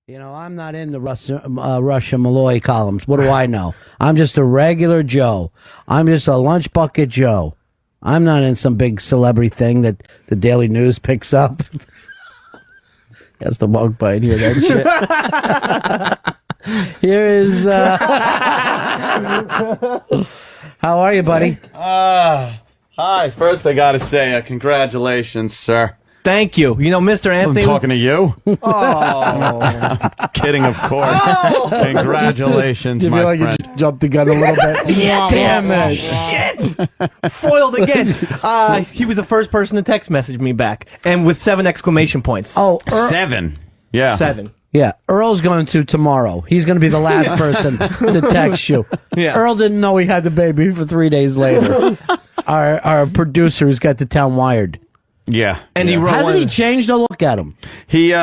You know, I'm not in the Russia Malloy columns. What do I know? I'm just a regular Joe. I'm just a lunch bucket Joe. I'm not in some big celebrity thing that the Daily News picks up. That's the mug bite here, that shit. Here is, how are you, buddy? Hi. First, I gotta say, congratulations, sir. Thank you. You know, Mr. Anthony. I'm talking to you. Oh. Kidding, of course. Oh. Congratulations, You my feel like friend. you just jumped the gun a little bit? Yeah, damn it. Shit! Foiled again. He was the first person to text message me back, and with 7 exclamation points. Oh, 7. Yeah. 7. yeah. Earl's going to tomorrow. He's going to be the last person to text you. Yeah. Earl didn't know he had the baby for 3 days later. Our producer who's got the town wired. Yeah. And he wrote Hasn't he changed a look at him? Hello,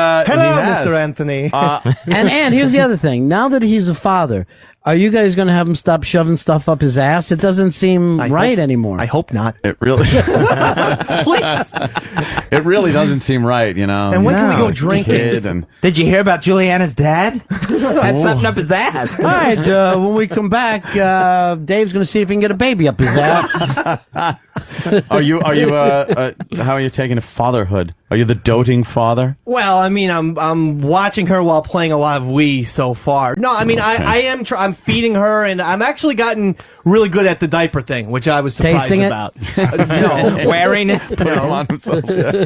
has. Mr. Anthony. And here's the other thing. Now that he's a father, are you guys going to have him stop shoving stuff up his ass? It doesn't seem right anymore. I hope not. It really, Please. it really doesn't seem right, you know. And when can we go drinking? Kid and Did you hear about Juliana's dad? Had something up his ass. All right, when we come back, Dave's going to see if he can get a baby up his ass. are you how are you taking to fatherhood? Are you the doting father? Well, I mean, I'm watching her while playing a lot of Wii so far. No, I mean, I'm feeding her, and I'm actually gotten really good at the diaper thing, which I was surprised Tasting it? about. No, Wearing it? Put him on himself. Yeah.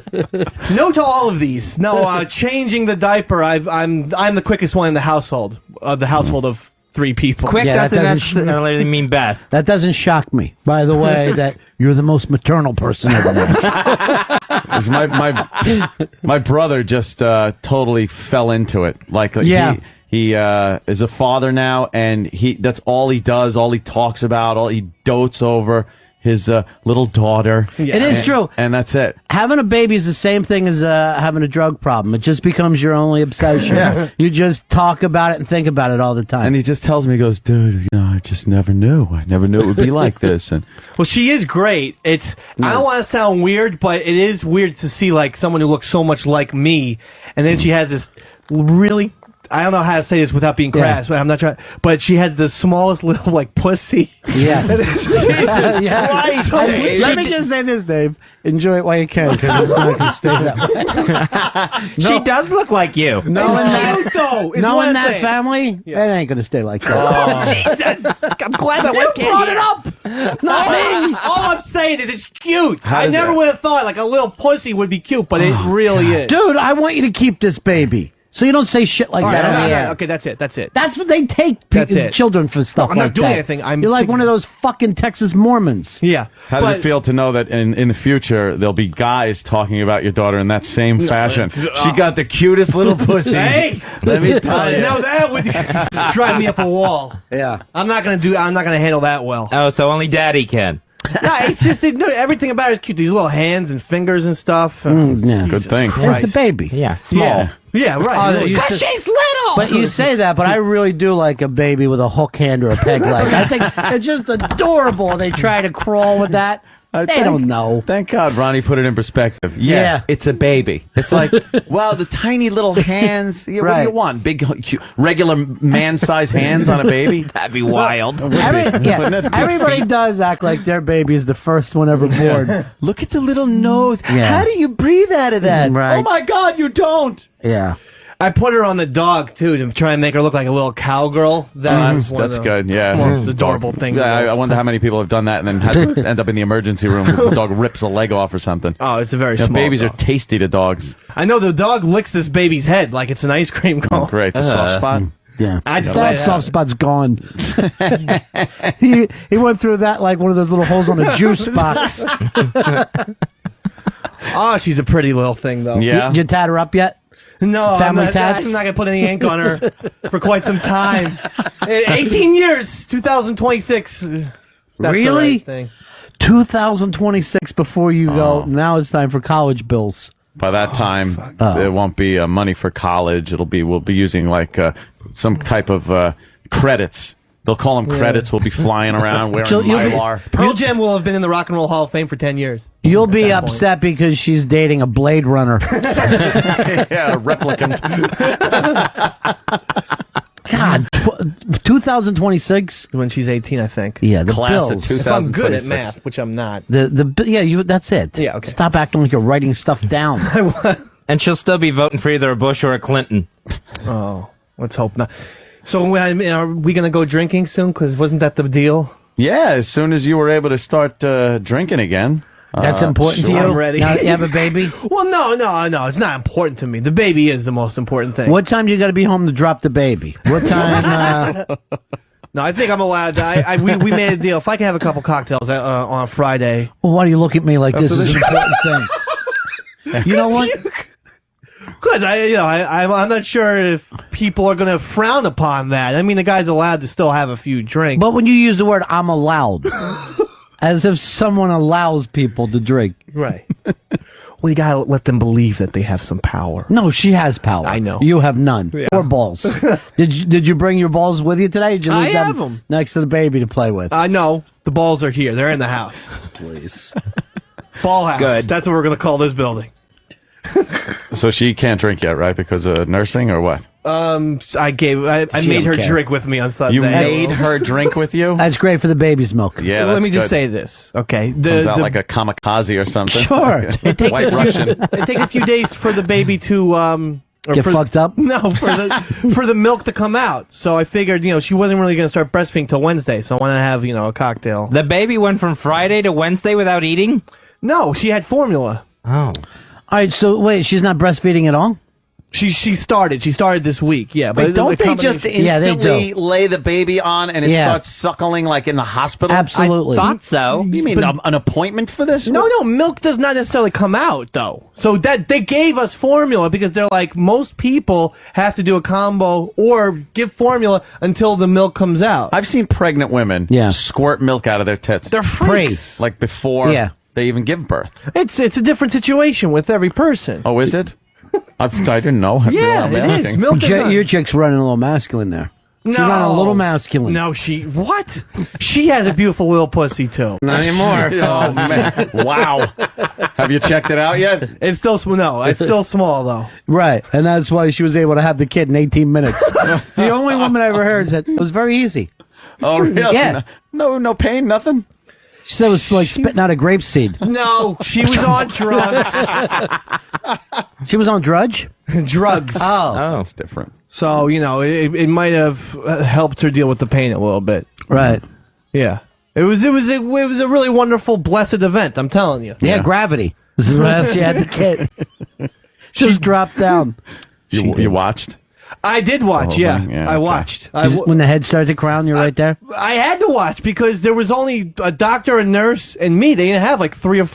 no to all of these. No, changing the diaper. I'm the quickest one in the household. The household of 3 people. Quick Yeah, that doesn't doesn't necessarily mean best. That doesn't shock me, by the way, that you're the most maternal person ever there. 'Cause my brother just totally fell into it. Like Yeah. he is a father now, and that's all he does, all he talks about, all he dotes over his little daughter. It is true. And that's it. Having a baby is the same thing as having a drug problem. It just becomes your only obsession. Yeah. You just talk about it and think about it all the time. And he just tells me, he goes, dude, you know, I just never knew. I never knew it would be like this. And Well, she is great. I don't want to sound weird, but it is weird to see like someone who looks so much like me, and then she has this really. I don't know how to say this without being crass, but I'm not trying. But she has the smallest little like pussy. Yeah. Jesus Yeah. Christ! Let me just say this, Dave. Enjoy it while you can, because it's not going to stay that way. She does look like you. Knowing Cute, though, is knowing one that thing. family, it ain't going to stay like that. Jesus! I'm glad that wife can't Brought hear. it up! Not me! All I'm saying is it's cute. How I does never that- would have thought like a little pussy would be cute, but it really is. Dude, I want you to keep this baby. So you don't say shit like All that right, on the all right, air. okay, that's it. That's it. That's what they take That's it. children for stuff I'm like not doing that. anything. You're like one of those fucking Texas Mormons. Yeah. how does it feel to know that in the future there'll be guys talking about your daughter in that same fashion? She got the cutest little pussy. Hey, Let me tell you. now that would drive me up a wall. Yeah. I'm not gonna handle that well. Oh, so only daddy can. No, it's just everything about it is cute. These little hands and fingers and stuff. Yeah. Good thing. It's a baby. Yeah, small. Yeah, right. Oh, you Really. said- She's little! But you say that, but I really do like a baby with a hook hand or a peg leg. I think it's just adorable. They try to crawl with that. They don't know. Thank God Ronnie put it in perspective. Yeah. It's a baby. It's like, well, the tiny little hands. Yeah, what do Right. you want? Big, regular man-sized hands on a baby? That'd be wild. Everybody does act like their baby is the first one ever born. Look at the little nose. Yeah. How do you breathe out of that? Right. Oh my God, you don't. Yeah. I put her on the dog too to try and make her look like a little cowgirl. That's one of the good. Yeah, most adorable thing. Yeah, I wonder how many people have done that and then had to end up in the emergency room because the dog rips a leg off or something. Oh, it's a very Yeah, small babies dog. are tasty to dogs. I know the dog licks this baby's head like it's an ice cream cone. Great, the soft spot. Yeah. I'd say That that. soft spot's gone. he went through that like one of those little holes on a juice box. Oh, she's a pretty little thing though. Yeah. Did you tat her up yet? No, Family I'm cats? not gonna put any ink on her for quite some time. 18 years, 2026. That's the Really? right thing. 2026 before you go. Now it's time for college bills. By that time, there won't be money for college. We'll be using like some type of credits They'll call them credits. We'll be flying around wearing Mylar. Pearl Jam will have been in the Rock and Roll Hall of Fame for 10 years. You'll be upset because she's dating a Blade Runner. Yeah, a replicant. God, 2026? When she's 18, I think. Yeah, the Class of bills. 2000. If I'm good at 2026. math, which I'm not. That's it. Yeah, okay. Stop acting like you're writing stuff down. And she'll still be voting for either a Bush or a Clinton. Oh, let's hope not. So are we going to go drinking soon? Because wasn't that the deal? Yeah, as soon as you were able to start drinking again. That's important to you? I'm ready. Now that you have a baby? Well, no. It's not important to me. The baby is the most important thing. What time do you got to be home to drop the baby? What time? No, I think I'm allowed to. We made a deal. If I can have a couple cocktails on a Friday. Well, why do you look at me like this is an important thing? You know what? Because I'm not sure if people are going to frown upon that. I mean, the guy's allowed to still have a few drinks. But when you use the word "I'm allowed," as if someone allows people to drink. Right. Well, you gotta let them believe that they have some power. No, she has power. I know. You have none. Yeah. Or balls. Did you bring your balls with you today? Did you leave I have them next to the baby to play with? I know. The balls are here. They're in the house. Please. Ball house. Good. That's what we're gonna call this building. So she can't drink yet, right? Because of nursing or what? I She made her don't care. drink with me on Sunday. You made her drink with you? That's great for the baby's milk. Yeah, Let me just good. say this, okay? Comes out like a kamikaze or something. Sure. It takes White Russian. It takes a few days for the baby to Get fucked up? No, for the milk to come out. So I figured, she wasn't really going to start breastfeeding till Wednesday. So I wanted to have, a cocktail. The baby went from Friday to Wednesday without eating? No, she had formula. Oh. All right, so wait, she's not breastfeeding at all? She started this week. Yeah, but But don't the they just combination- Yeah, they instantly do. lay the baby on and it Yeah. starts suckling like in the hospital? Absolutely. I thought so. You mean an appointment for this? No, milk does not necessarily come out though. So that they gave us formula because they're like most people have to do a combo or give formula until the milk comes out. I've seen pregnant women squirt milk out of their tits. They're freaks. Like before Yeah. they even give birth. It's a different situation with every person. Oh, is it? I didn't know. Yeah, it is. Milk is not- Your chick's running a little masculine there. She's running a little masculine. No, what? She has a beautiful little pussy too. Not anymore. Oh, man. Wow. Have you checked it out yet? It's still small. No, it's still small though. Right, and that's why she was able to have the kid in 18 minutes. The only woman I ever heard said it was very easy. Oh, really? Yeah. No pain, nothing? She said it was like spitting out a grape seed. No, she was on drugs. She was on drudge? Drugs. Oh. That's different. So it might have helped her deal with the pain a little bit. Right. Yeah. It was a really wonderful, blessed event. I'm telling you. Yeah, gravity. This is what she had the kid. Just dropped down. You watched? I did watch. Oh, yeah, yeah, I okay. watched. When the head started to crown, you're right there? I had to watch because there was only a doctor, a nurse, and me. They didn't have like 3 or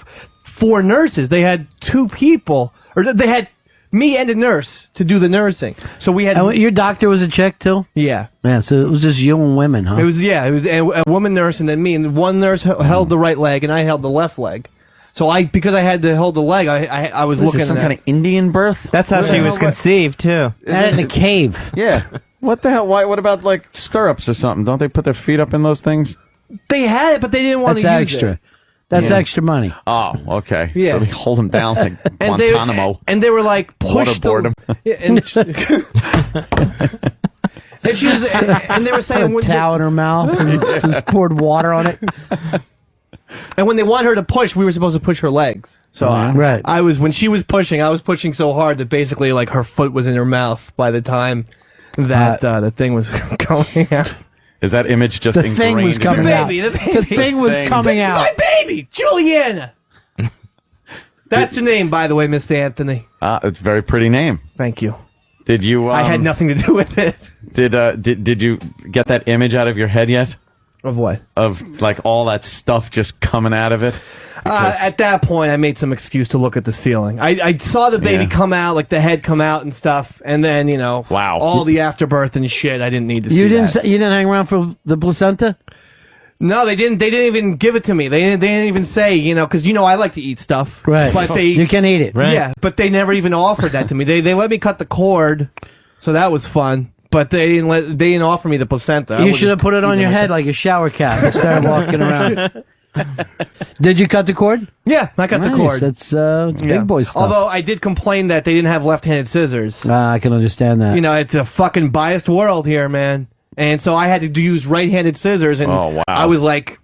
4 nurses. They had 2 people, or they had me and a nurse to do the nursing. So we had. And your doctor was a chick, too? Yeah. Yeah, so it was just you and women, huh? It was a woman nurse and then me, and one nurse held the right leg and I held the left leg. So because I had to hold the leg, I was looking Is this some at kind of Indian birth? That's how she was conceived, too. Had it in a cave. Yeah. What the hell? Why? What about like stirrups or something? Don't they put their feet up in those things? They had it, but they didn't want That's to use extra. it. That's extra money. Oh, okay. Yeah. So they hold them down like And Guantanamo. they were like push Waterboard them. Yeah, and she was, and they were saying Put a towel in her mouth and just poured water on it. and when they want her to push, we were supposed to push her legs. So Right. I was when she was pushing, I was pushing so hard that basically like her foot was in her mouth by the time that the thing was going out. Is that image just The thing was ingrained in coming your- out. baby, the baby. The thing was Thing. coming My out. baby, Juliana. That's your name, by the way, Mr. Anthony. It's a very pretty name. Thank you. Did you? I had nothing to do with it. Did you get that image out of your head yet? Of what? Of like all that stuff just coming out of it? At that point, I made some excuse to look at the ceiling. I saw the baby come out, like the head come out and stuff, and then Wow. all the afterbirth and shit. I didn't need to see You didn't. that. You didn't hang around for the placenta. No, they didn't. They didn't even give it to me. They didn't even say, because I like to eat stuff. Right. But You can eat it. Yeah, but they never even offered that to me. They let me cut the cord, so that was fun. but they didn't offer me the placenta. You should have put it on your head like a shower cap instead of walking around. Did you cut the cord? Yeah, I got the cord. That's big boy stuff. Although I did complain that they didn't have left-handed scissors. I can understand that. You know, it's a fucking biased world here, man. And so I had to use right-handed scissors, and I was like,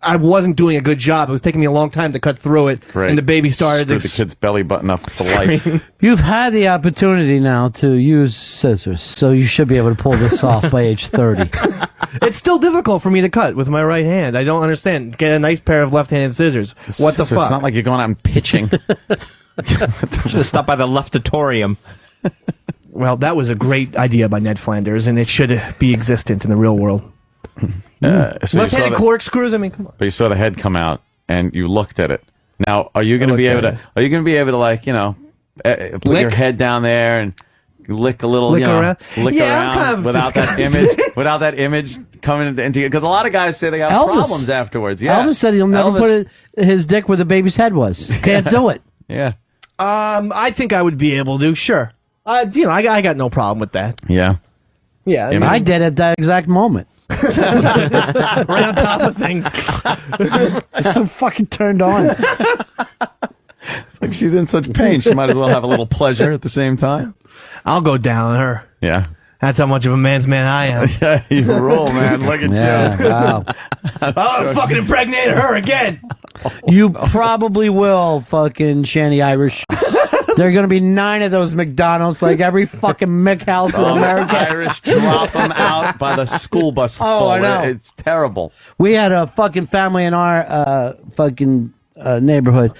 I wasn't doing a good job. It was taking me a long time to cut through it, and the baby started to the kid's belly button up for life. You've had the opportunity now to use scissors, so you should be able to pull this off by age 30. It's still difficult for me to cut with my right hand. I don't understand. Get a nice pair of left-handed scissors. What the fuck? It's not like you're going out and pitching. Should have stopped by the leftatorium. Well, that was a great idea by Ned Flanders, and it should be existent in the real world. So left-handed corkscrews. I mean, come on. But you saw the head come out, and you looked at it. Now, are you going to be able to? Are you going to be able to, like, you know, put your head down there and lick a little, lick around kind of without that image coming into you? Because a lot of guys say they got problems afterwards. Yeah, Elvis said he'll never put his dick where the baby's head was. Can't do it. Yeah. I think I would be able to. Sure. You know, I got no problem with that. Yeah. Yeah. I did at that exact moment. Right on top of things. I'm so fucking turned on. It's like she's in such pain. She might as well have a little pleasure at the same time. I'll go down on her. Yeah. That's how much of a man's man I am. Yeah, you roll, man. Look at you. Wow. I'll fucking impregnate her again. You probably will, fucking Shanny Irish. There are going to be 9 of those McDonald's, like every fucking Mick house in America. Irish drop them out by the school bus. Oh, I know. It's terrible. We had a fucking family in our fucking neighborhood.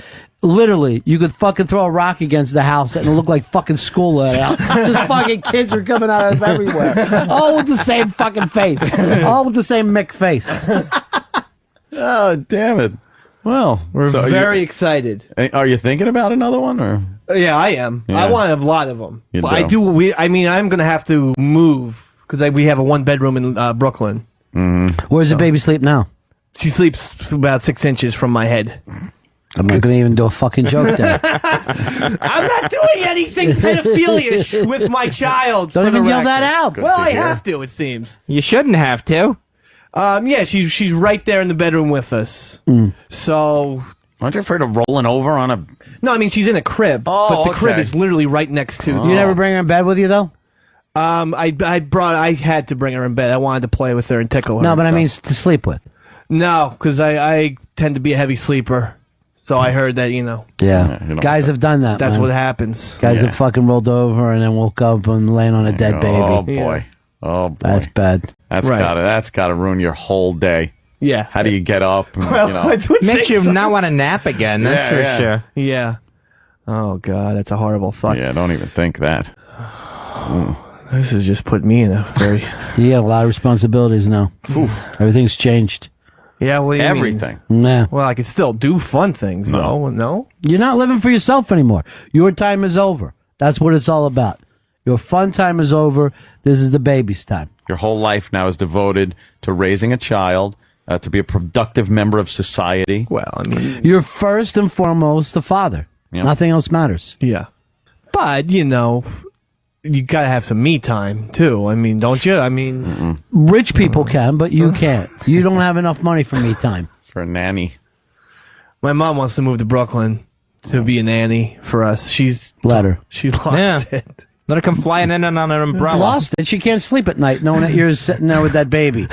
Literally, you could fucking throw a rock against the house and it looked like fucking school let out. Just fucking kids were coming out of everywhere. All with the same fucking face. All with the same Mick face. Oh, damn it. Well, we're very excited. Are you thinking about another one, or? Yeah, I am. Yeah. I want a lot of them. You but do. I mean, I'm going to have to move because we have a 1-bedroom in Brooklyn. Where's the baby sleep now? She sleeps about 6 inches from my head. I'm not going to even do a fucking joke there. I'm not doing anything pedophilia with my child. Don't even yell that out. Well, I have to, it seems. You shouldn't have to. Yeah, she's right there in the bedroom with us. So, aren't you afraid of rolling over on a? No, I mean she's in a crib, but the crib is literally right next to. You never bring her in bed with you though? I had to bring her in bed. I wanted to play with her and tickle her. No, but I mean to sleep with. No, because I tend to be a heavy sleeper. So I heard that, Yeah, guys have done that. That's man. what happens. Guys have fucking rolled over and then woke up and laying on a dead baby. Oh boy. Oh boy. That's bad. That's gotta ruin your whole day. Yeah. How do you get up? And, makes you not want to nap again. That's for sure. Yeah. Oh God, that's a horrible thought. Yeah, don't even think that. This has just put me in a very. You have a lot of responsibilities now. Everything's changed. Yeah, what do you everything. mean? Nah. Well, I can still do fun things, though. No? You're not living for yourself anymore. Your time is over. That's what it's all about. Your fun time is over. This is the baby's time. Your whole life now is devoted to raising a child, to be a productive member of society. Well, I mean... You're first and foremost the father. Yep. Nothing else matters. Yeah. But, you gotta have some me time, too. I mean, don't you? I mean... Rich people can, but you can't. You don't have enough money for me time. For a nanny. My mom wants to move to Brooklyn to be a nanny for us. She's lost it. Let her come flying in on an umbrella. Lost it. She can't sleep at night knowing that you're sitting there with that baby.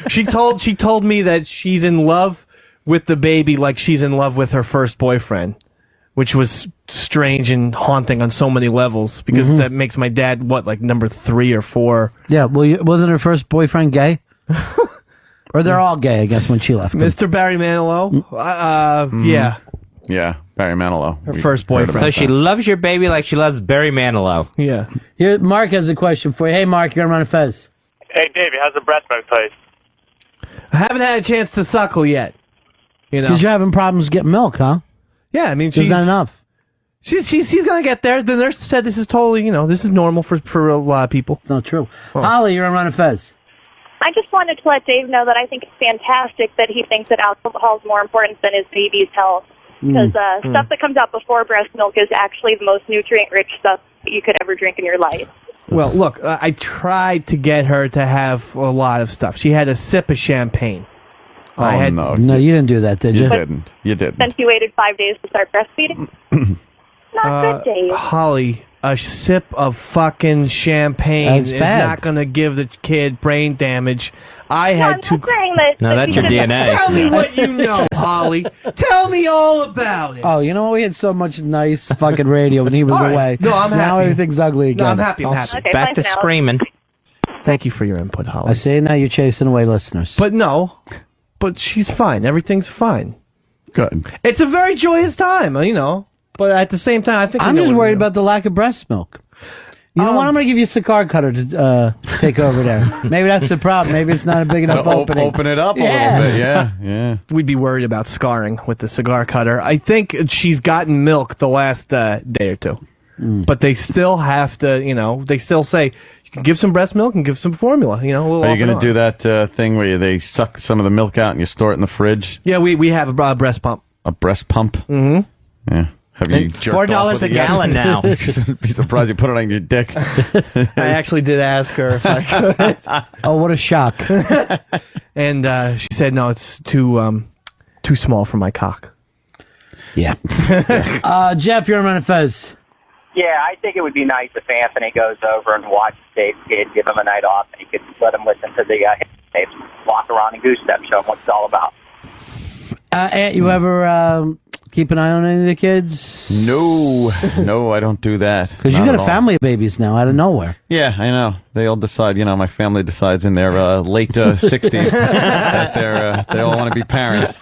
She told me that she's in love with the baby like she's in love with her first boyfriend, which was strange and haunting on so many levels because that makes my dad, like number 3 or 4. Yeah, well, wasn't her first boyfriend gay? Or they're all gay, I guess, when she left. Mr. Barry Manilow? Yeah. Yeah, Barry Manilow. Her first boyfriend. So she loves your baby like she loves Barry Manilow. Yeah. Here, Mark has a question for you. Hey, Mark, you're on Ron Fez. Hey, Davey, how's the breast milk taste? I haven't had a chance to suckle yet. Because you're having problems getting milk, huh? Yeah, I mean, she's not enough. She's gonna get there. The nurse said this is totally, this is normal for a lot of people. It's not true. Holly, you're on Ron Fez. I just wanted to let Dave know that I think it's fantastic that he thinks that alcohol is more important than his baby's health. Because stuff that comes out before breast milk is actually the most nutrient-rich stuff that you could ever drink in your life. Well, look, I tried to get her to have a lot of stuff. She had a sip of champagne. No, you didn't do that, did you? You didn't. Since you waited 5 days to start breastfeeding? Not good, Dave. Holly, a sip of fucking champagne is not going to give the kid brain damage. I had to. No, that's your DNA. Tell me what you know, Holly. Tell me all about it. Oh, you know, we had so much nice fucking radio when he was away. No, I'm happy. Now everything's ugly again. No, I'm happy. Okay, Back to screaming. Thank you for your input, Holly. I see now you're chasing away listeners. But she's fine. Everything's fine. Good. It's a very joyous time, you know. But at the same time, I think I'm just worried about the lack of breast milk. You know what? I'm going to give you a cigar cutter to take over there. Maybe that's the problem. Maybe it's not a big enough opening. Open it up a little bit. Yeah. We'd be worried about scarring with the cigar cutter. I think she's gotten milk the last day or two. But they still have to, you know, they still say, you can give some breast milk and give some formula, you know. Are you going to do that thing where they suck some of the milk out and you store it in the fridge? Yeah, we have a breast pump. A breast pump? Mm-hmm. Yeah. Have you jerked off $4 with a it yet? gallon now. Be surprised you put it on your dick. I actually did ask her if I could. Oh, what a shock. And she said, no, it's too small for my cock. Yeah. Jeff, you're on Fez. Yeah, I think it would be nice if Anthony goes over and watches Dave's kid, give him a night off, and he could let him listen to the tapes, walk around and goose step, show him what it's all about. Aunt, you ever keep an eye on any of the kids? No, I don't do that. Because you got a family of babies now out of nowhere. Yeah, I know. They all decide, you know, my family decides in their late 60s that they all want to be parents.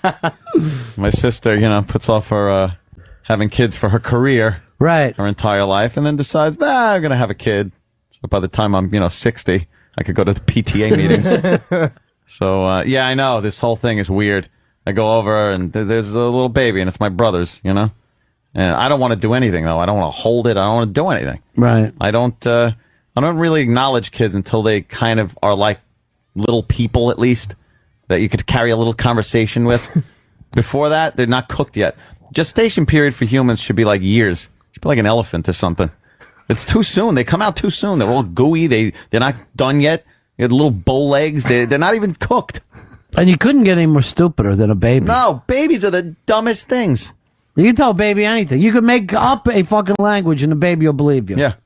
My sister, you know, puts off her having kids for her career. Right. Her entire life, and then decides, I'm going to have a kid. So by the time I'm, 60, I could go to the PTA meetings. So, yeah, I know. This whole thing is weird. I go over, and there's a little baby, and it's my brother's, you know? And I don't want to do anything, though. I don't want to hold it. I don't want to do anything. Right. I don't really acknowledge kids until they kind of are like little people, at least, that you could carry a little conversation with. Before that, they're not cooked yet. Gestation period for humans should be like years. Should be like an elephant or something. It's too soon. They come out too soon. They're all gooey. They're not done yet. They have little bow legs. They're not even cooked. And you couldn't get any more stupider than a baby. No, babies are the dumbest things. You can tell a baby anything. You can make up a fucking language and the baby will believe you. Yeah.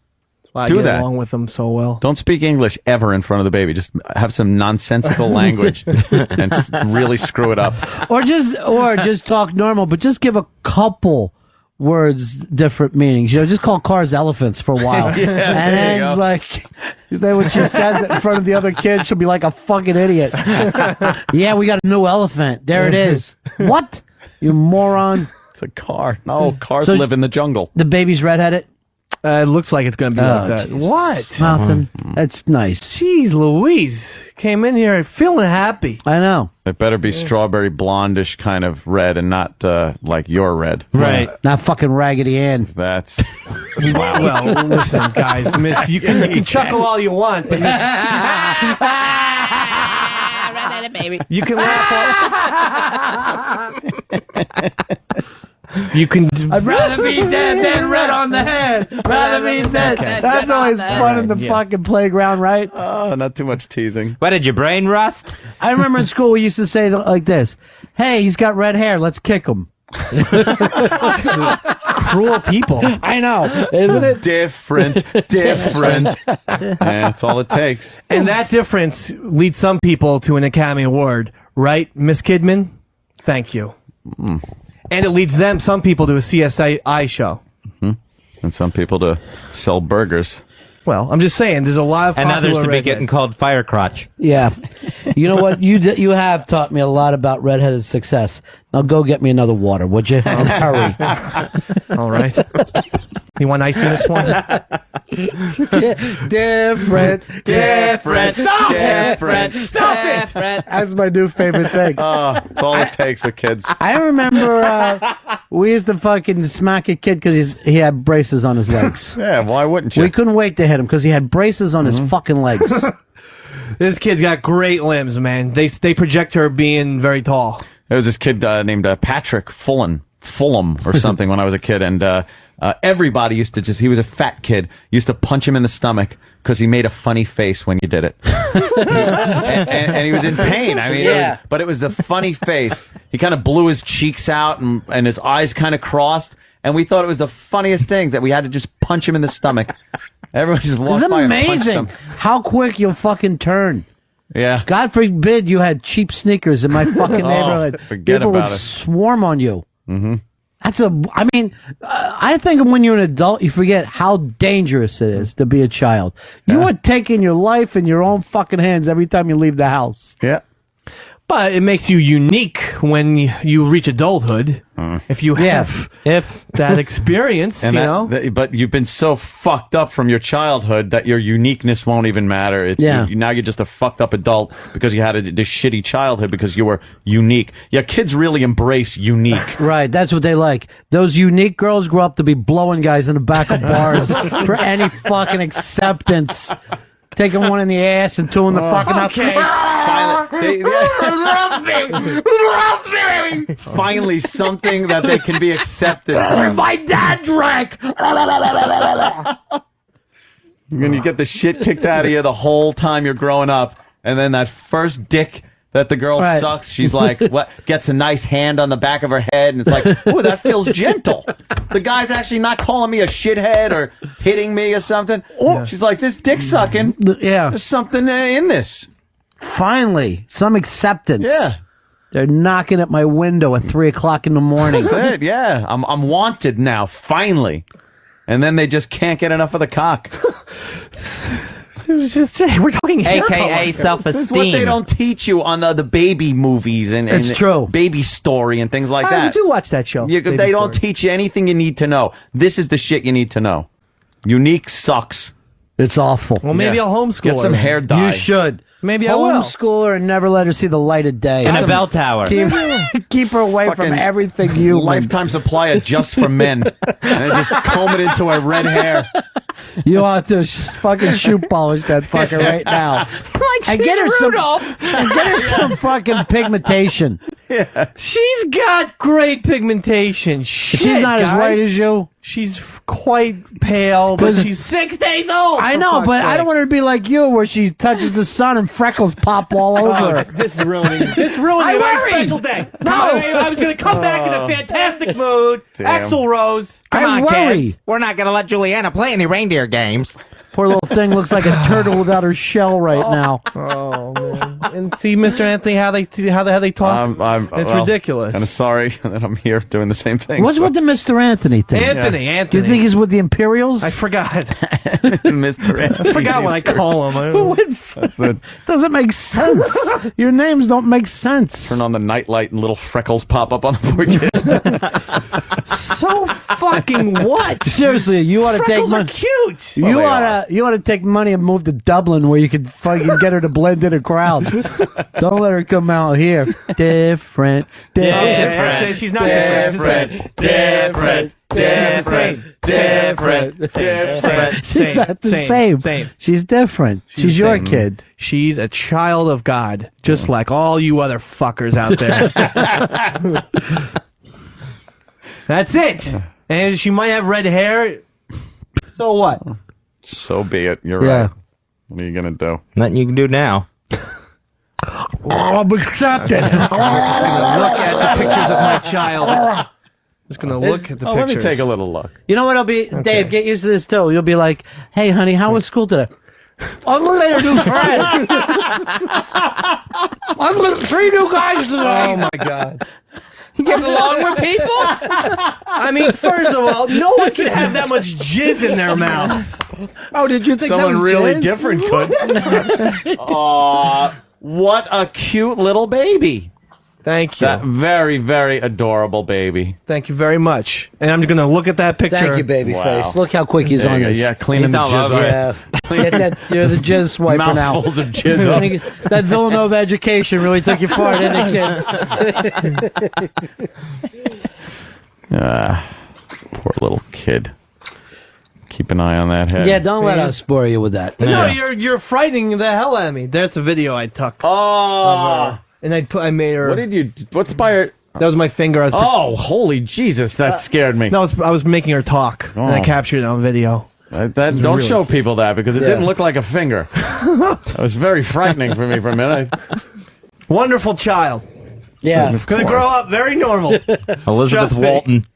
That's why I Do get that. along with them so well. Don't speak English ever in front of the baby. Just have some nonsensical language and really screw it up. Or just talk normal, but just give a couple words different meanings. You know, just call cars elephants for a while. Yeah, and then it's like, then when she says it in front of the other kids, she'll be like a fucking idiot. Yeah, we got a new elephant. There it is. What? You moron. It's a car. No, cars live in the jungle. The baby's redheaded? It looks like it's going to be like that. Jesus. What? Nothing. That's nice. Jeez Louise. Came in here feeling happy. I know. It better be strawberry blondish kind of red and not like your red. Right. Not fucking Raggedy Ann. That's Well, listen, guys, miss, you can chuckle all you want, but you can laugh all... You can. I'd rather be dead than red on the head. Rather be dead. That's always fun in the fucking playground, right? oh, not too much teasing. What, did your brain rust? I remember in school we used to say like this: "Hey, he's got red hair. Let's kick him." Cruel people. I know, isn't it? Different. And that's all it takes. And that difference leads some people to an Academy Award, right, Miss Kidman? Thank you. And it leads some people to a CSI show. And some people to sell burgers. Well, I'm just saying, there's a lot of And popular others to be redheads. getting called fire crotch. Yeah. You know what? You have taught me a lot about redheaded success. Now go get me another water, would you? And hurry. All right. You want ice in this one? Different. Stop Different. Stop it! That's my new favorite thing. It's all it takes with kids. I remember we used to fucking smack a kid because he had braces on his legs. Yeah, why wouldn't you? We couldn't wait to hit him because he had braces on his fucking legs. This kid's got great limbs, man. They project her being very tall. There was this kid named Patrick Fulham or something when I was a kid, and everybody used to he was a fat kid, used to punch him in the stomach because he made a funny face when you did it. and he was in pain. I mean, but it was the funny face. He kind of blew his cheeks out and his eyes kind of crossed. And we thought it was the funniest thing that we had to just punch him in the stomach. Everyone just walked by and punched him. How quick you'll fucking turn. Yeah. God forbid you had cheap sneakers in my fucking neighborhood. Forget People about would it. swarm on you. Mm-hmm. I think when you're an adult, you forget how dangerous it is to be a child. You are taking your life in your own fucking hands every time you leave the house. Yeah. But it makes you unique when you reach adulthood. If you have that experience, but you've been so fucked up from your childhood that your uniqueness won't even matter. Now you're just a fucked up adult because you had this shitty childhood because you were unique. Yeah, kids really embrace unique. Right, that's what they like. Those unique girls grow up to be blowing guys in the back of bars for any fucking acceptance. Taking one in the ass and two in the fucking mouth. Finally, something that they can be accepted. My dad drank. When you get the shit kicked out of you the whole time you're growing up, and then that first dick that the girl sucks, she's like, what? Gets a nice hand on the back of her head, and it's like, ooh, that feels gentle. The guy's actually not calling me a shithead or hitting me or something. She's like, this dick sucking. Yeah, there's something in this. Finally, some acceptance. Yeah. They're knocking at my window at 3 o'clock in the morning. That's it, yeah. I'm wanted now, finally. And then they just can't get enough of the cock. We're talking hair AKA color. self-esteem. This is what they don't teach you on the baby movies and It's true. Baby Story and things like I that. do watch that show. They don't teach you anything you need to know. This is the shit you need to know. Unique sucks. It's awful. Well, maybe I'll homeschool Get some her. hair dye. You should. Maybe I will. Homeschool her and never let her see the light of day. In a bell tower. Keep her away from Fucking everything human. Lifetime supply of Just for Men. And just comb it into her red hair. You ought to fucking shoe polish that fucker right now. And get her some fucking pigmentation. She's got great pigmentation. Shit, She's not as guys. white as you. She's quite pale, but she's 6 days old. I know, but I don't want her to be like you, where she touches the sun and freckles pop all over her. This is ruining a very special day. No. I was going to come back in a fantastic mood. Axl Rose. Come I on, worry. kids. We're not going to let Juliana play any reindeer games. Poor little thing looks like a turtle without her shell right now. Oh man! And see, Mr. Anthony, how they talk. It's ridiculous. Kind of sorry that I'm here doing the same thing. What's with the Mr. Anthony thing? Anthony. Do you think he's with the Imperials? I forgot. Mr. Anthony? I forgot what I call him. That's it. Doesn't make sense. Your names don't make sense. Turn on the nightlight and little freckles pop up on the poor kid. So fucking what? Seriously, you ought to take Freckles are money. cute. You ought to take money and move to Dublin where you could fucking get her to blend in a crowd. Don't let her come out here. Different. She's not different. She's not the same. She's different. She's your kid. She's a child of God, just like all you other fuckers out there. That's it. And she might have red hair. So what? So be it. You're Yeah. right. What are you going to do? Nothing you can do now. I'm accepted. I'm just gonna look at the pictures of my child. Just gonna look at the pictures. Let me take a little look. You know what? I'll be Dave. Get used to this too. You'll be like, "Hey, honey, how was school today?" I'm gonna let her do friends. I'm gonna 3 new guys today. Oh my god. You getting along with people? I mean, first of all, no one can have that much jizz in their mouth. Oh, did you think that Someone was really jizz? different could. Aw, what a cute little baby. Thank you. That very, very adorable baby. Thank you very much. And I'm going to look at that picture. Thank you, baby Wow. face. Look how quick he's on this. Yeah, cleaning the He's all jizz over up. Yeah. Get that, you're the jizz swiper now. Mouthfuls of jizz up. That Villanova education really took you far, didn't it, kid? Poor little kid. Keep an eye on that head. Yeah, don't let us bore you with that. No, you're frightening the hell out of me. That's a video I took. Oh. And I made her. What did you? What's by her? That was my finger. Oh, holy Jesus! That scared me. No, I was making her talk, and I captured it on video. Don't show people that because it didn't look like a finger. That was very frightening for me for a minute. Wonderful child. Yeah. Going to grow up very normal. Elizabeth Trust me. Walton.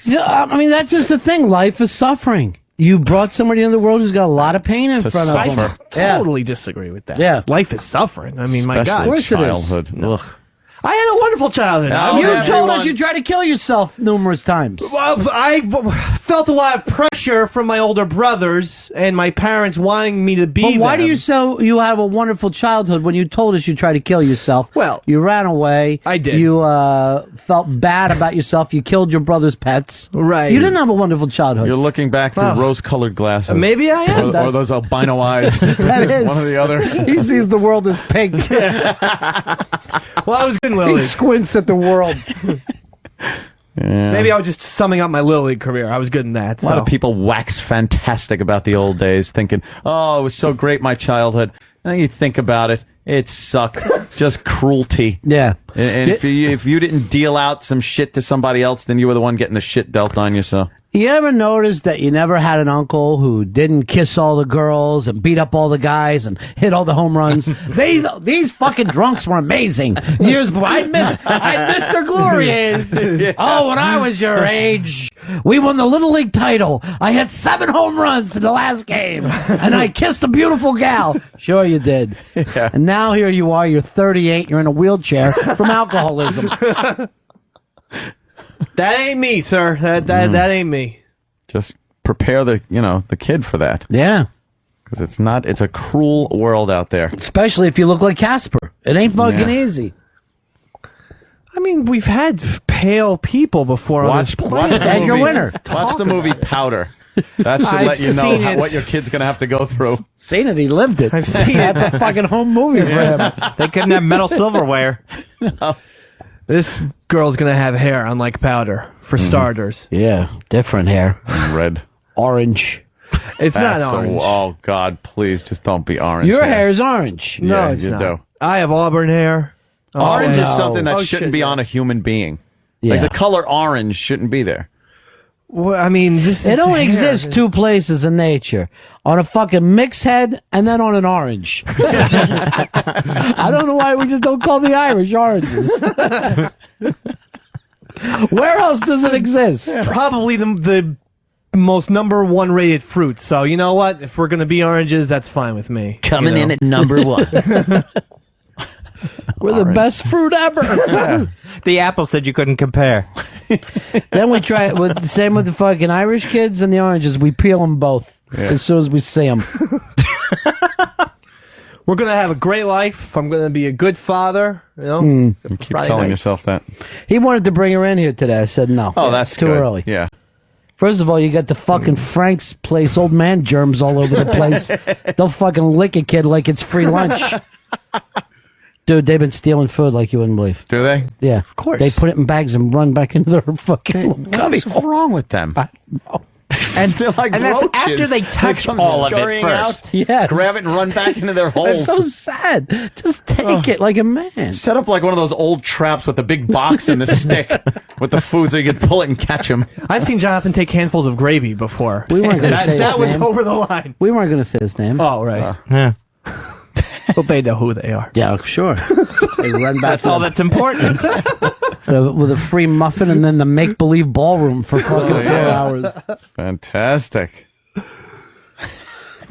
Yeah, I mean, that's just the thing. Life is suffering. You brought somebody into the world who's got a lot of pain in front of them. suffer. Totally disagree with that. Yeah. Life is suffering. I mean, my God. Especially Of course it is. childhood. Ugh. I had a wonderful childhood. No, You everyone- told us you tried to kill yourself numerous times. Well, I felt a lot of pressure from my older brothers and my parents wanting me to be But why do them. you say you have a wonderful childhood when you told us you tried to kill yourself? Well, you ran away. I did. You felt bad about yourself. You killed your brother's pets. Right. You didn't have a wonderful childhood. You're looking back through Oh. rose-colored glasses. Maybe I am. Or those albino eyes. That is. One or the other. He sees the world as pink. Well, I was good in Little He League. squints at the world. Yeah. Maybe I was just summing up my Little League career. I was good in that. A lot of people wax fantastic about the old days, thinking, "Oh, it was so great, my childhood." And then you think about it, it sucked. Just cruelty. Yeah. And if you didn't deal out some shit to somebody else, then you were the one getting the shit dealt on you. So You ever notice that you never had an uncle who didn't kiss all the girls and beat up all the guys and hit all the home runs? These fucking drunks were amazing. Years before, I missed their glories. Oh, when I was your age, we won the Little League title. I hit 7 home runs in the last game, and I kissed a beautiful gal. Sure you did. Yeah. And now here you are, you're 38, you're in a wheelchair from alcoholism. That ain't me, sir. That ain't me. just prepare the kid for that, Yeah. because it's a cruel world out there. Especially if you look like Casper. It ain't fucking easy. I mean, we've had pale people before on this planet. the Edgar Winter. Watch the movie Powder. That should I've let you know seen it. what your kid's gonna have to go through. Seen it, he lived it. I've seen it. That's a fucking home movie for him. They couldn't have metal silverware. This girl's gonna have hair, unlike Powder, for starters. Yeah, different hair. Red. Orange. It's That's not orange. Oh God, please just don't be orange. Your hair is orange. No, Yeah, it's you not. do. I have auburn hair. Orange Oh, is no. something that Oh, shouldn't shit, be yes. on a human being. Yeah. Like the color orange shouldn't be there. Well, I mean, this is It only hair. exists 2 places in nature. On a fucking mixed head and then on an orange. I don't know why we just don't call the Irish oranges. Where else does it exist? Probably the most number 1 rated fruit. So you know what? If we're gonna be oranges, that's fine with me. Coming in at number 1. We're the best fruit ever. The apple said you couldn't compare. Then we try it with the same with the fucking Irish kids and the oranges. We peel them both as soon as we see them. We're gonna have a great life. I'm gonna be a good father. You know, You keep Friday telling nights. yourself that. He wanted to bring her in here today. I said no. Oh, that's it's too good. early. Yeah. First of all, you got the fucking Frank's place, old man germs all over the place. They'll fucking lick a kid like it's free lunch. Dude, they've been stealing food like you wouldn't believe. Do they? Yeah. Of course. They put it in bags and run back into their fucking little cubby What's hole. wrong with them? And, They're like and that's roaches. after they touch come all of it scurrying first. out, Yes. grab it and run back into their It's holes. so sad. Just take it like a man. Set up like one of those old traps with the big box and the stick with the food so you can pull it and catch them. I've seen Jonathan take handfuls of gravy before. We weren't going to say that his was name. over the line. We weren't going to say his name. Oh, right. Yeah. Well, they know who they are. Yeah, sure. They run back That's all that's important. with a free muffin and then the make-believe ballroom for fucking 4 hours. Fantastic.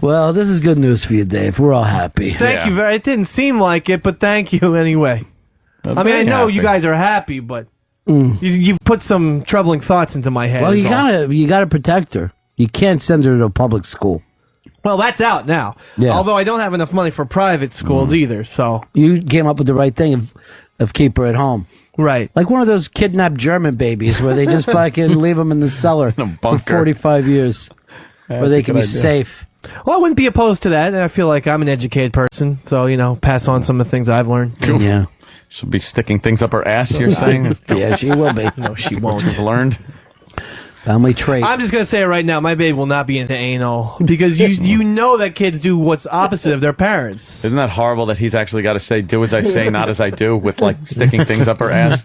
Well, this is good news for you, Dave. We're all happy. Thank you very. It didn't seem like it, but thank you anyway. I mean, I know you guys are happy, but you've put some troubling thoughts into my head. Well, is all. you gotta protect her. You can't send her to a public school. Well, that's out now. Yeah. Although I don't have enough money for private schools either, so You came up with the right thing of keep her at home. right. Like one of those kidnapped German babies where they just fucking leave them in the cellar a for bunker. 45 years where they can be safe. Well, I wouldn't be opposed to that. I feel like I'm an educated person, so pass on some of the things I've learned. Yeah. She'll be sticking things up her ass, you're saying? Yeah, she will be. No, she What won't. you've learned? Family trait. I'm just gonna say it right now. My baby will not be into anal because you know that kids do what's opposite of their parents. Isn't that horrible that he's actually got to say, do as I say, not as I do, with like sticking things up her ass?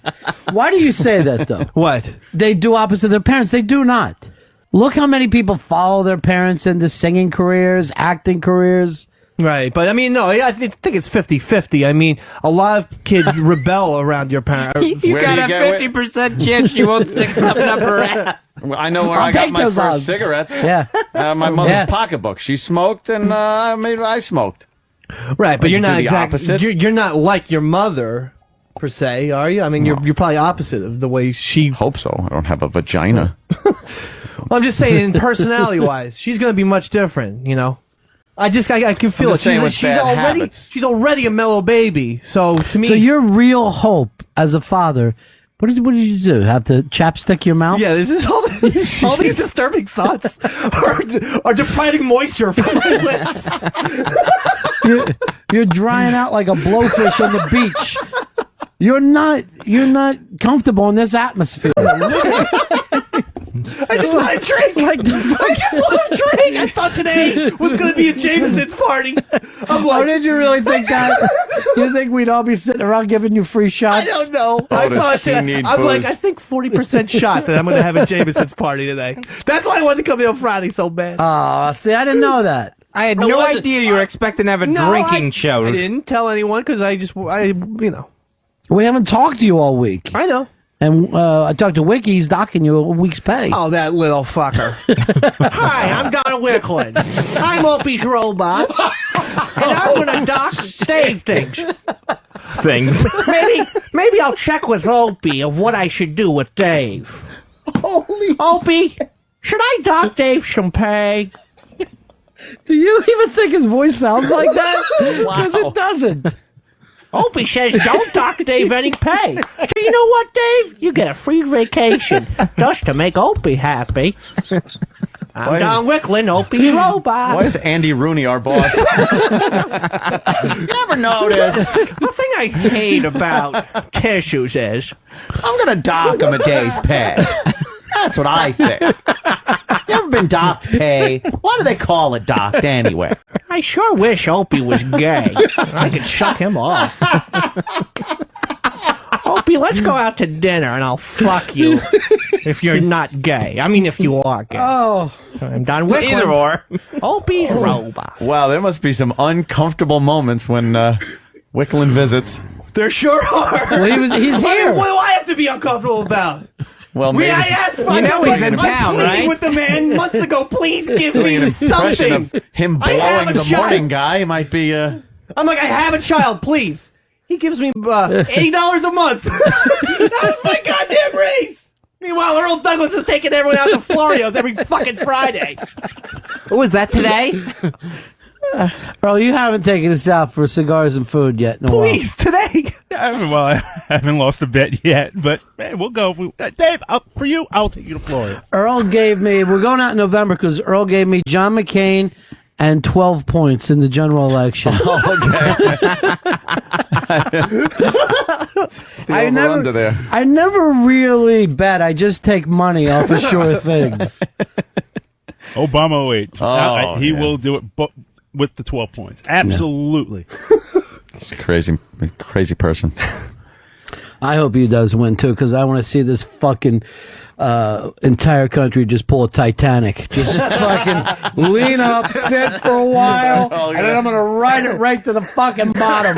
Why do you say that, though? What? They do opposite their parents. They do not. Look how many people follow their parents into singing careers, acting careers. Right, but I mean, no, I think it's 50-50. I mean, a lot of kids rebel around your parents. You Where got do you a get 50% chance she won't stick something up her ass. Well, I know where I'll I got take my those first odds. cigarettes. Yeah. My mother's Yeah. pocketbook. She smoked, and I smoked. Right, but Like, you're you not do the exactly. opposite? You're not like your mother, per se, are you? I mean, you're probably opposite of the way she. Hope so. I don't have a vagina. Well, I'm just saying, personality-wise, she's going to be much different. You know, I can feel it. just saying with bad habits. She's already a mellow baby. So to me, So your real hope as a father, what did you do? Have to chapstick your mouth? yeah, this is all these disturbing thoughts are depriving moisture from my lips. You're drying out like a blowfish on the beach. You're not comfortable in this atmosphere. I just want to drink. I just want to drink. I thought today was going to be a Jameson's party. I'm Oh, like, did you really think that? You think we'd all be sitting around giving you free shots? I don't know. Does he need I'm like, booze? I think 40% shot that I'm going to have a Jameson's party today. That's why I wanted to come in on Friday so bad. Oh, see, I didn't know that. I had I no wasn't- idea you were expecting to have a No, drinking show. I didn't tell anyone because We haven't talked to you all week. I know. And I talked to Wiki. He's docking you a week's pay. Oh, that little fucker. Hi, I'm Don Wicklund. I'm Opie's robot. And I'm going to dock Dave things. Things. Maybe I'll check with Opie of what I should do with Dave. Opie, should I dock Dave some pay? Do you even think his voice sounds like that? Because it doesn't. Opie says don't dock Dave any pay. So you know what, Dave? You get a free vacation just to make Opie happy. I'm Don Wicklund, Opie's robot. Why is Andy Rooney our boss? You never noticed. The thing I hate about tissues is I'm going to dock him a day's pay. That's what I think. You ever been docked pay? Why do they call it docked anyway? I sure wish Opie was gay. I could shut him off. Opie, let's go out to dinner and I'll fuck you if you're not gay. I mean, if you are gay. Oh. I'm Don Wicklund. Either or. Opie's robot. Wow, there must be some uncomfortable moments when Wicklund visits. There sure are. Well, he's here. What do I have to be uncomfortable about? Well, maybe I asked You know he's in town, right? with the man months ago. Please give doing an me impression something. of him I have blowing a the child. morning guy might be. I'm like, I have a child. Please. He gives me $80 a month. That was my goddamn raise. Meanwhile, Earl Douglas is taking everyone out to Florio's every fucking Friday. Was that today? Bro, you haven't taken us out for cigars and food yet. No. Please, today. I haven't lost a bet yet, but man, we'll go. Dave, for you, I'll take you to Florida. Earl gave me, we're going out in November because Earl gave me John McCain and 12 points in the general election. I never really bet. I just take money off of sure things. Obama 08. Oh, He yeah. will do it with the 12 points. Absolutely. It's a crazy person. I hope he does win too, because I want to see this fucking entire country just pull a Titanic. Just fucking lean up, sit for a while, and then I'm gonna ride it right to the fucking bottom.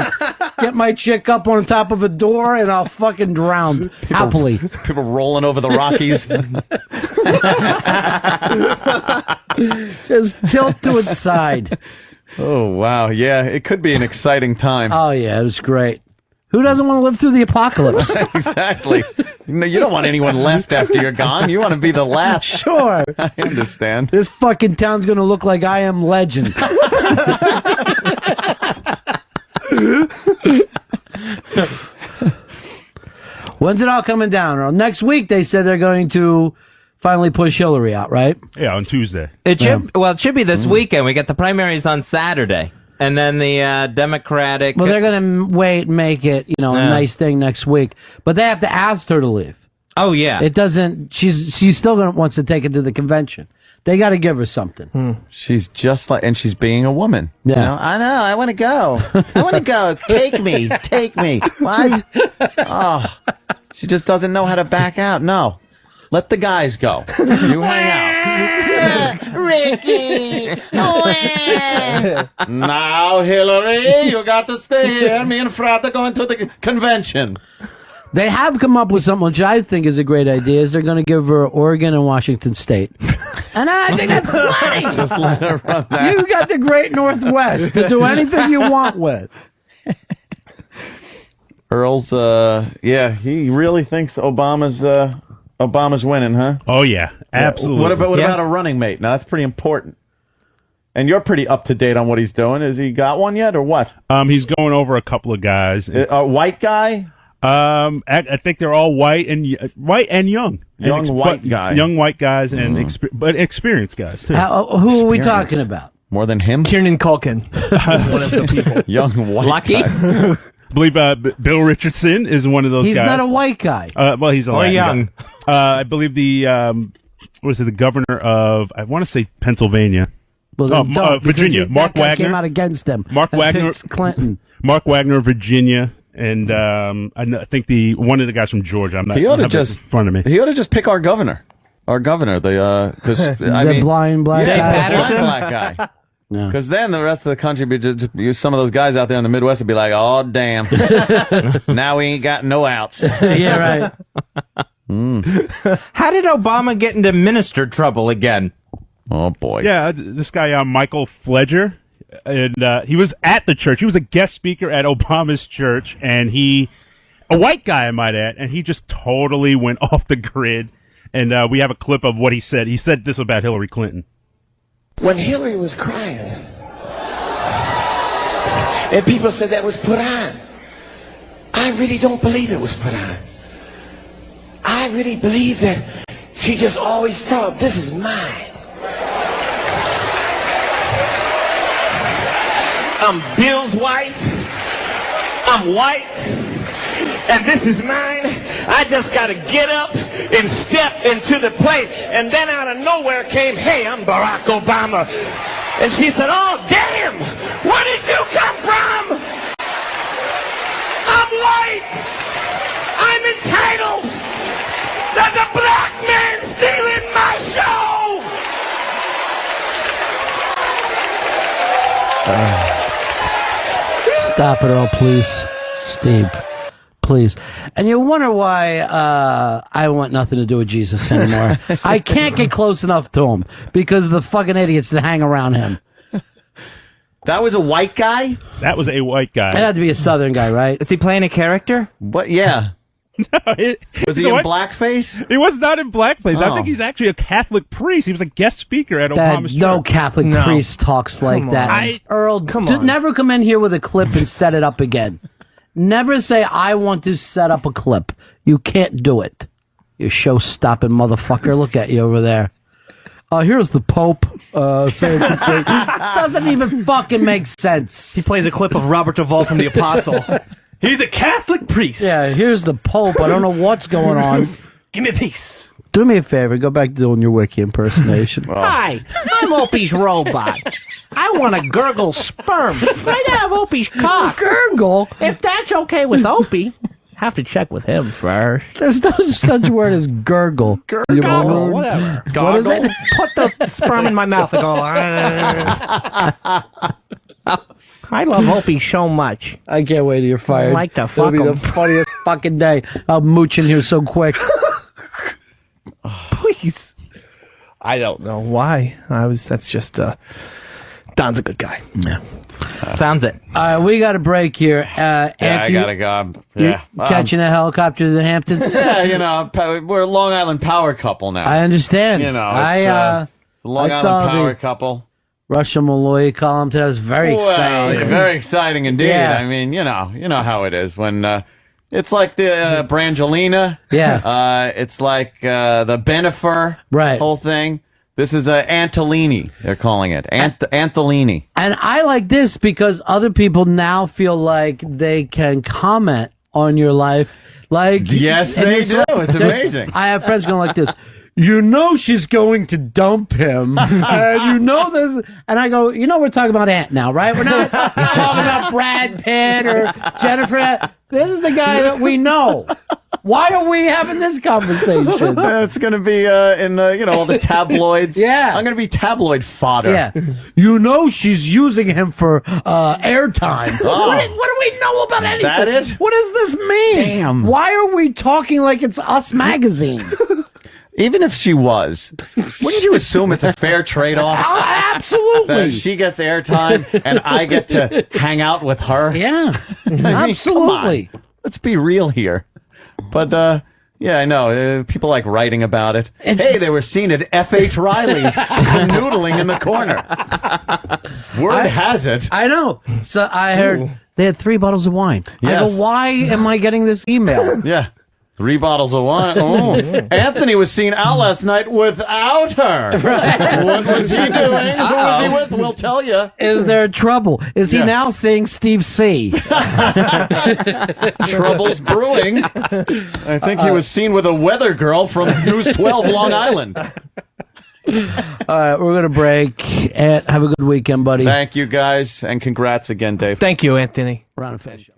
Get my chick up on top of a door, and I'll fucking drown happily. People rolling over the Rockies. Just tilt to its side. Oh, wow. Yeah, it could be an exciting time. Oh yeah, it was great. Who doesn't want to live through the apocalypse? Exactly. No, you don't want anyone left after you're gone. You want to be the last. Sure. I understand. This fucking town's gonna look like I Am Legend. When's it all coming down, Earl? Next week, they said they're going to finally push Hillary out, right? Yeah, on Tuesday. It should be this weekend. We get the primaries on Saturday. And then the Democratic... Well, they're going to wait and make it, a nice thing next week. But they have to ask her to leave. Oh, yeah. It doesn't. She's still wants to take it to the convention. They got to give her something. She's just like, and she's being a woman. Yeah. You know, I know. I want to go. I want to go. Take me. Take me. What? Oh, she just doesn't know how to back out. No. Let the guys go. You hang out. Ricky. Now, Hillary, you got to stay here. Me and Frat are going to the convention. They have come up with something which I think is a great idea. Is they're going to give her Oregon and Washington State, and I think that's funny. Just let her run that. You got the Great Northwest to do anything you want with. Earl's, yeah, he really thinks Obama's winning, huh? Oh, yeah. Absolutely. What about a running mate? Now, that's pretty important. And you're pretty up to date on what he's doing. Has he got one yet, or what? He's going over a couple of guys. A white guy? I think they're all white and young. Young white guys. Young white guys and experienced guys. Too. Who are we talking about? More than him? Kieran Culkin is one of the people. Young white Lucky? guys. I believe Bill Richardson is one of those He's guys. not a white guy. Well, he's a Or Latin young. guy. I believe the governor of, I want to say Pennsylvania. Well, then don't, Virginia. because Mark that guy Wagner. came out against them. Mark Wagner. Against Clinton. Mark Wagner of Virginia. And I think one of the guys from Georgia. I'm not. He ought to I don't have it just in front of me. He ought to just pick our governor. The blind black Dave guy. Patterson? Black guy. No. Because then the rest of the country be just some of those guys out there in the Midwest would be like, oh damn, now we ain't got no outs. Yeah, right. How did Obama get into minister trouble again? Oh boy. Yeah, this guy Michael Fledger, and he was at the church. He was a guest speaker at Obama's church, and a white guy, I might add, and he just totally went off the grid. And we have a clip of what he said. He said this about Hillary Clinton. When Hillary was crying, and people said that was put on, I really don't believe it was put on. I really believe that she just always thought, this is mine. I'm Bill's wife. I'm white. And this is mine. I just got to get up and step into the plate. And then out of nowhere came, hey, I'm Barack Obama. And she said, oh, damn, where did you come from? I'm white. I'm entitled. There's a black man stealing my show. Stop it, Earl, please. Steve, please. And you wonder why I want nothing to do with Jesus anymore. I can't get close enough to him because of the fucking idiots that hang around him. That was a white guy? That was a white guy. It had to be a Southern guy, right? Is he playing a character? What? Yeah. Was he in blackface? He was not in blackface. Oh. I think he's actually a Catholic priest. He was a guest speaker at Obama's No church. Catholic priest talks like that. Earl, Come on. never come in here with a clip and set it up again. Never say, I want to set up a clip. You can't do it. You show-stopping motherfucker. Look at you over there. Here's the Pope saying something. This doesn't even fucking make sense. He plays a clip of Robert Duvall from The Apostle. He's a Catholic priest. Yeah, here's the Pope. I don't know what's going on. Give me a piece. Do me a favor. Go back to doing your wiki impersonation. Hi, I'm Opie's robot. I want to gurgle sperm right out of Opie's cock. Gurgle? If that's okay with Opie, have to check with him first. There's no such word as gurgle. Gurgle, whatever. What is it? Put the sperm in my mouth and go. I love Opie so much. I can't wait till you're fired. I'd like to It'll fuck be the him. funniest fucking day. I'll mooch in here so quick. Please. I don't know why. That's just, Don's a good guy. Yeah. Sounds it. We got a break here. Yeah, I Anthony, gotta go. you Yeah. catching a helicopter to the Hamptons? Yeah, you know, we're a Long Island power couple now. I understand. You know, it's a Long I saw Island power the couple. Russia Malloy column today. It was very exciting. Yeah, very exciting indeed. Yeah. I mean, you know how it is when it's like the Brangelina. Yeah. It's like the Benifer Right. whole thing. This is Antolini, they're calling it. Antolini. And I like this because other people now feel like they can comment on your life Like, Yes, and they it's do. like- It's amazing. I have friends going like this. You know she's going to dump him, and you know this. And I go, we're talking about Ant now, right? We're not talking about Brad Pitt or Jennifer. This is the guy that we know. Why are we having this conversation? It's going to be in all the tabloids. Yeah. I'm going to be tabloid fodder. Yeah. You know she's using him for airtime. Oh. What do we know about anything? That it? What does this mean? Damn. Why are we talking like it's Us Magazine? Even if she was, wouldn't you assume it's a fair trade-off? Absolutely. That she gets airtime and I get to hang out with her? Yeah. I mean, Absolutely. come on. Let's be real here. But, yeah, I know. People like writing about it. Hey, they were seen at F.H. Riley's canoodling in the corner. Word has it. I know. So I heard they had 3 bottles of wine. I Yes. go, why am I getting this email? Yeah. 3 bottles of wine. Oh, Anthony was seen out last night without her. What was he doing? Who was he with? We'll tell you. Is there trouble? Is he Yeah. now seeing Steve C? Trouble's brewing. I think he was seen with a weather girl from News 12 Long Island. All right, we're going to break. And have a good weekend, buddy. Thank you, guys, and congrats again, Dave. Thank you, Anthony. Ron and Fez Show.